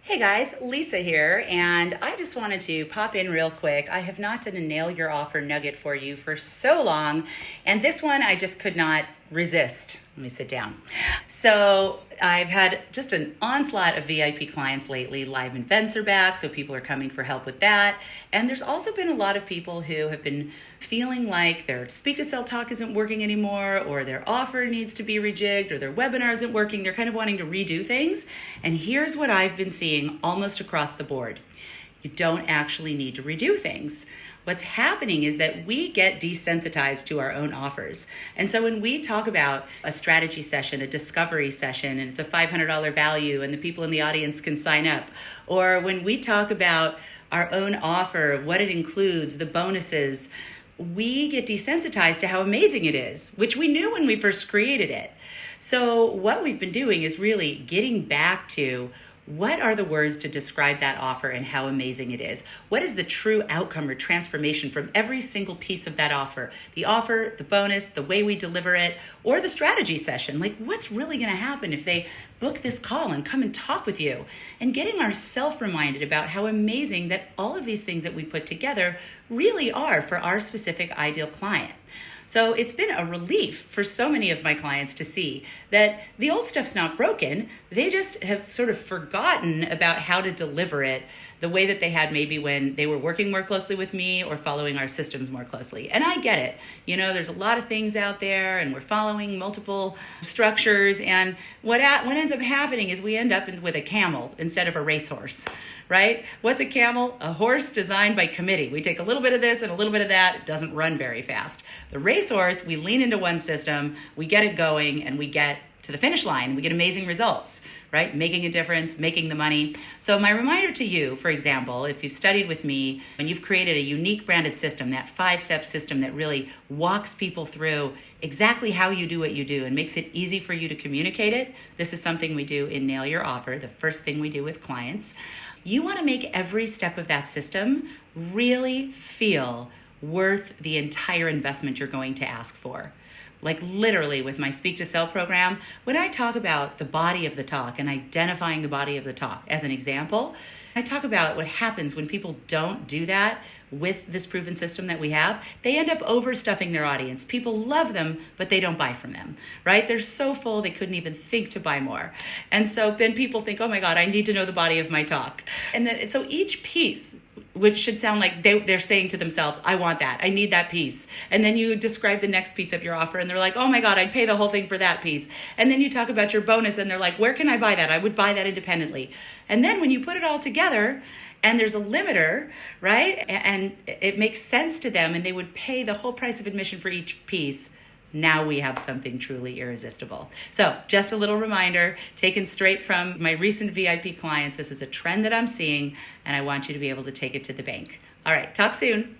Hey guys, Lisa here, and I just wanted to pop in real quick. I have not done a Nail Your Offer Nugget for you for so long, and this one I just could not resist. Let me sit down. So I've had just an onslaught of VIP clients lately. Live events are back, so people are coming for help with that. And there's also been a lot of people who have been feeling like their speak to sell talk isn't working anymore, or their offer needs to be rejigged, or their webinar isn't working. They're kind of wanting to redo things. And here's what I've been seeing almost across the board. You don't actually need to redo things. What's happening is that we get desensitized to our own offers. And so when we talk about a strategy session, a discovery session, and it's a $500 value and the people in the audience can sign up, or when we talk about our own offer, what it includes, the bonuses, we get desensitized to how amazing it is, which we knew when we first created it. So what we've been doing is really getting back to what are the words to describe that offer and how amazing it is? What is the true outcome or transformation from every single piece of that offer? The offer, the bonus, the way we deliver it, or the strategy session. Like, what's really going to happen if they book this call and come and talk with you? And getting ourselves reminded about how amazing that all of these things that we put together really are for our specific ideal client. So it's been a relief for so many of my clients to see that the old stuff's not broken. They just have sort of forgotten about how to deliver it the way that they had maybe when they were working more closely with me or following our systems more closely. And I get it. You know, there's a lot of things out there and we're following multiple structures. And what ends up happening is we end up with a camel instead of a racehorse. Right? What's a camel? A horse designed by committee. We take a little bit of this and a little bit of that. It doesn't run very fast. The racehorse, we lean into one system, we get it going, and we get to the finish line. We get amazing results, right? Making a difference, making the money. So my reminder to you, for example, if you've studied with me and you've created a unique branded system, that 5-step system that really walks people through exactly how you do what you do and makes it easy for you to communicate it, this is something we do in Nail Your Offer, the first thing we do with clients. You want to make every step of that system really feel worth the entire investment you're going to ask for. Like literally with my Speak to Sell program, when I talk about the body of the talk and identifying the body of the talk as an example, I talk about what happens when people don't do that with this proven system that we have. They end up overstuffing their audience. People love them, but they don't buy from them, right? They're so full they couldn't even think to buy more. And so then people think, oh my God, I need to know the body of my talk. And then so each piece, which should sound like they're saying to themselves, I want that, I need that piece. And then you describe the next piece of your offer and they're like, oh my God, I'd pay the whole thing for that piece. And then you talk about your bonus and they're like, where can I buy that? I would buy that independently. And then when you put it all together and there's a limiter, right? And it makes sense to them and they would pay the whole price of admission for each piece. Now we have something truly irresistible. So just a little reminder, taken straight from my recent VIP clients, this is a trend that I'm seeing and I want you to be able to take it to the bank. All right, talk soon.